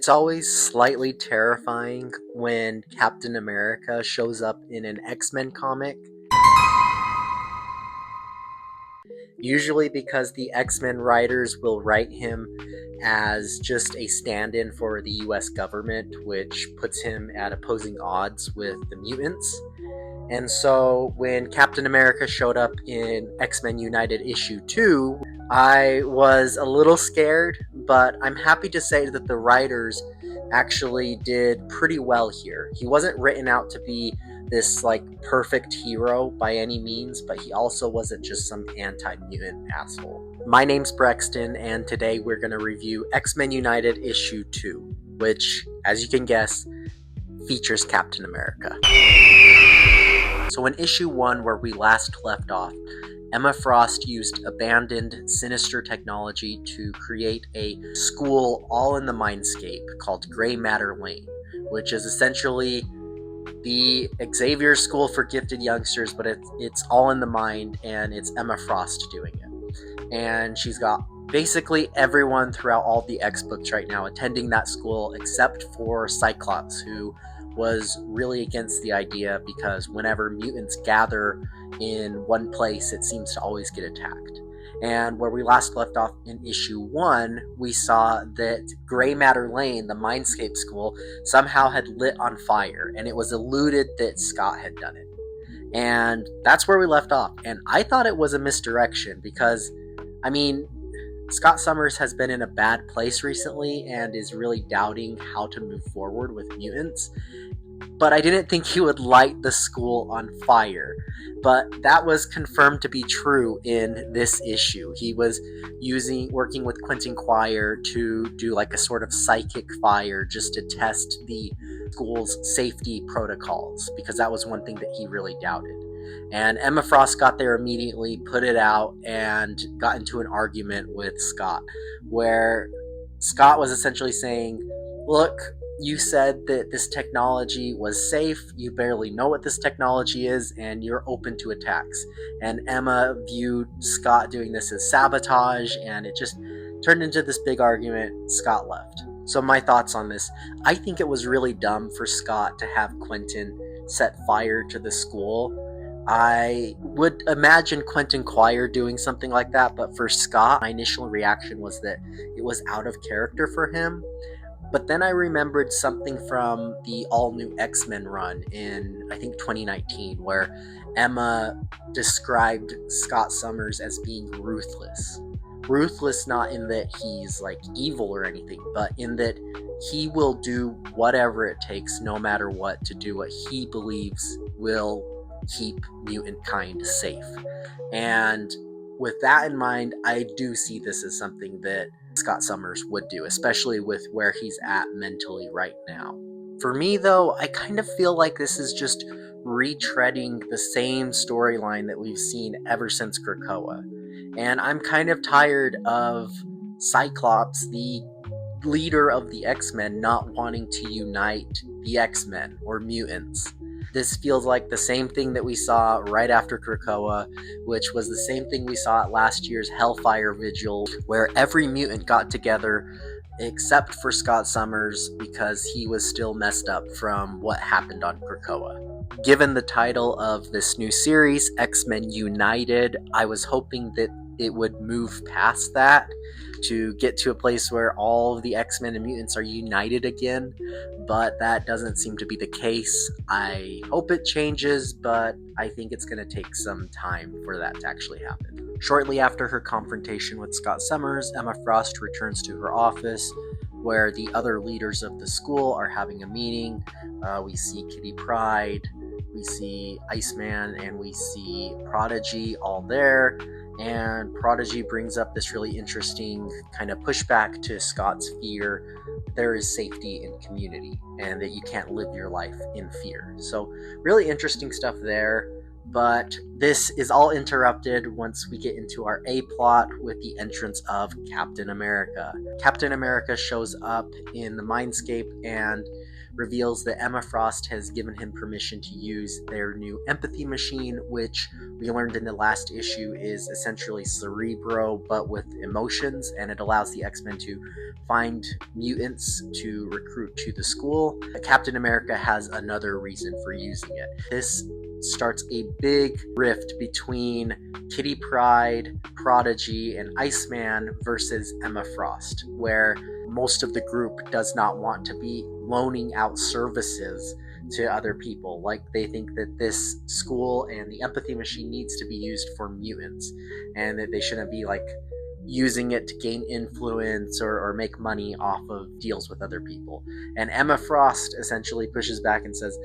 It's always slightly terrifying when Captain America shows up in an X-Men comic, usually because the X-Men writers will write him as just a stand-in for the US government, which puts him at opposing odds with the mutants. And so when Captain America showed up in X-Men United issue 2, I was a little scared, but I'm happy to say that the writers actually did pretty well here. He wasn't written out to be this perfect hero by any means, but he also wasn't just some anti-mutant asshole. My name's Brexton, and today we're going to review X-Men United issue 2, which, as you can guess, features Captain America. So in issue 1, where we last left off, Emma Frost used abandoned, sinister technology to create a school all in the mindscape called Gray Matter Lane, which is essentially the Xavier School for Gifted Youngsters, but it's all in the mind, and it's Emma Frost doing it. And she's got basically everyone throughout all the X books right now attending that school except for Cyclops, who was really against the idea because whenever mutants gather in one place, it seems to always get attacked. And where we last left off in issue 1, we saw that Gray Matter Lane, the Mindscape school, somehow had lit on fire, and it was alluded that Scott had done it. And that's where we left off. And I thought it was a misdirection because, Scott Summers has been in a bad place recently and is really doubting how to move forward with mutants. But I didn't think he would light the school on fire. But that was confirmed to be true in this issue. He was working with Quentin Quire to do a sort of psychic fire just to test the school's safety protocols, because that was one thing that he really doubted. And Emma Frost got there immediately, put it out, and got into an argument with Scott, where Scott was essentially saying, look, you said that this technology was safe, you barely know what this technology is, and you're open to attacks. And Emma viewed Scott doing this as sabotage, and it just turned into this big argument. Scott left. So my thoughts on this: I think it was really dumb for Scott to have Quentin set fire to the school. I would imagine Quentin Quire doing something like that, but for Scott, my initial reaction was that it was out of character for him. But then I remembered something from the all-new X-Men run in, I think, 2019, where Emma described Scott Summers as being ruthless. Ruthless not in that he's evil or anything, but in that he will do whatever it takes, no matter what, to do what he believes will keep mutant kind safe. And with that in mind, I do see this as something that Scott Summers would do, especially with where he's at mentally right now. For me, though, I kind of feel like this is just retreading the same storyline that we've seen ever since Krakoa. And I'm kind of tired of Cyclops, the leader of the X-Men, not wanting to unite the X-Men or mutants. This feels like the same thing that we saw right after Krakoa, which was the same thing we saw at last year's Hellfire Vigil, where every mutant got together except for Scott Summers because he was still messed up from what happened on Krakoa. Given the title of this new series, X-Men United, I was hoping that it would move past that to get to a place where all of the X-Men and mutants are united again, but that doesn't seem to be the case. I hope it changes, but I think it's going to take some time for that to actually happen. Shortly after her confrontation with Scott Summers, Emma Frost returns to her office, where the other leaders of the school are having a meeting. We see Kitty Pryde, we see Iceman, and we see Prodigy all there. And Prodigy brings up this really interesting kind of pushback to Scott's fear. There is safety in community, and that you can't live your life in fear. So really interesting stuff there. But this is all interrupted once we get into our A-plot with the entrance of Captain America. Captain America shows up in the Mindscape, and reveals that Emma Frost has given him permission to use their new empathy machine, which we learned in the last issue is essentially Cerebro but with emotions, and it allows the X-Men to find mutants to recruit to the school. Captain America has another reason for using it. This starts a big rift between Kitty Pryde, Prodigy, and Iceman versus Emma Frost, where most of the group does not want to be loaning out services to other people. Like, they think that this school and the empathy machine needs to be used for mutants, and that they shouldn't be like using it to gain influence or make money off of deals with other people. And Emma Frost essentially pushes back and says,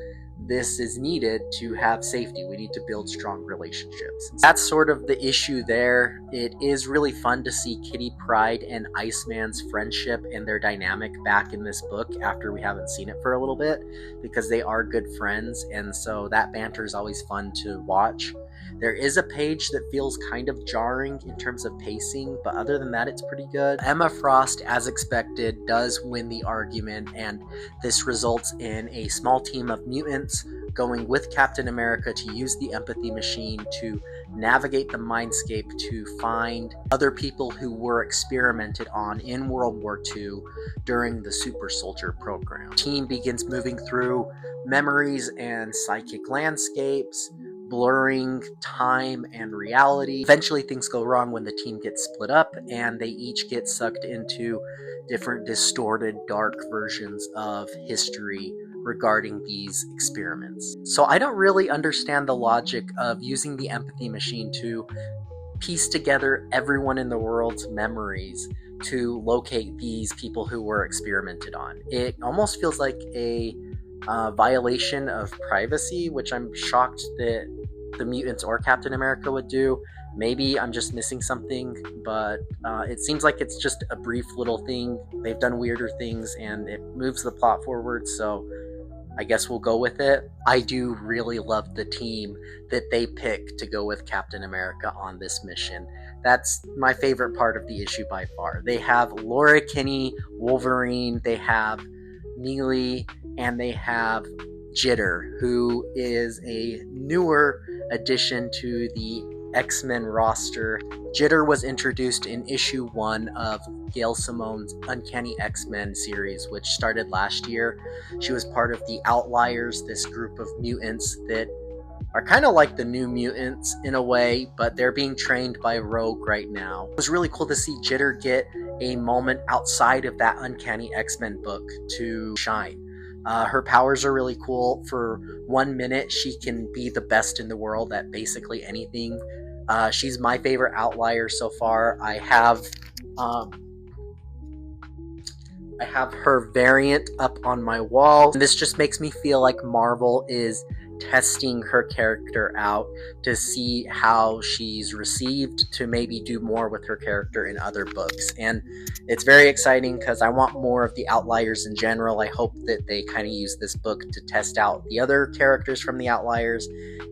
this is needed to have safety. We need to build strong relationships. That's sort of the issue there. It is really fun to see Kitty Pryde and Iceman's friendship and their dynamic back in this book after we haven't seen it for a little bit, because they are good friends, and so that banter is always fun to watch. There is a page that feels kind of jarring in terms of pacing, but other than that, it's pretty good. Emma Frost, as expected, does win the argument, and this results in a small team of mutants going with Captain America to use the empathy machine to navigate the mindscape to find other people who were experimented on in World War II during the Super Soldier program. The team begins moving through memories and psychic landscapes, blurring time and reality. Eventually things go wrong when the team gets split up, and they each get sucked into different distorted, dark versions of history regarding these experiments. So I don't really understand the logic of using the empathy machine to piece together everyone in the world's memories to locate these people who were experimented on. It almost feels like a violation of privacy, which I'm shocked that the mutants or Captain America would do. Maybe I'm just missing something, but it seems like it's just a brief little thing. They've done weirder things and it moves the plot forward, so I guess we'll go with it. I do really love the team that they pick to go with Captain America on this mission. That's my favorite part of the issue by far. They have Laura Kinney, Wolverine, they have Neely, and they have Jitter, who is a newer addition to the X-Men roster. Jitter was introduced in issue 1 of Gail Simone's Uncanny X-Men series, which started last year. She was part of the Outliers, this group of mutants that are kind of like the New Mutants in a way, but they're being trained by Rogue right now. It was really cool to see Jitter get a moment outside of that Uncanny X-Men book to shine. Her powers are really cool. For 1 minute, she can be the best in the world at basically anything. She's my favorite Outlier so far. I have her variant up on my wall. And this just makes me feel like Marvel is testing her character out to see how she's received, to maybe do more with her character in other books. And it's very exciting because I want more of the Outliers in general. I hope that they kind of use this book to test out the other characters from the Outliers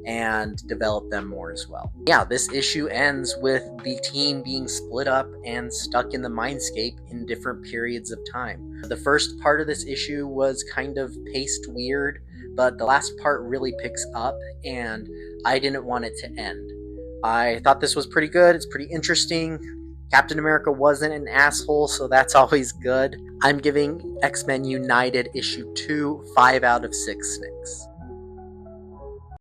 and develop them more as well. Yeah, this issue ends with the team being split up and stuck in the mindscape in different periods of time. The first part of this issue was kind of paced weird, but the last part really picks up, and I didn't want it to end. I thought this was pretty good. It's pretty interesting. Captain America wasn't an asshole, so that's always good. I'm giving X-Men United issue 2 5 out of 6 snakes.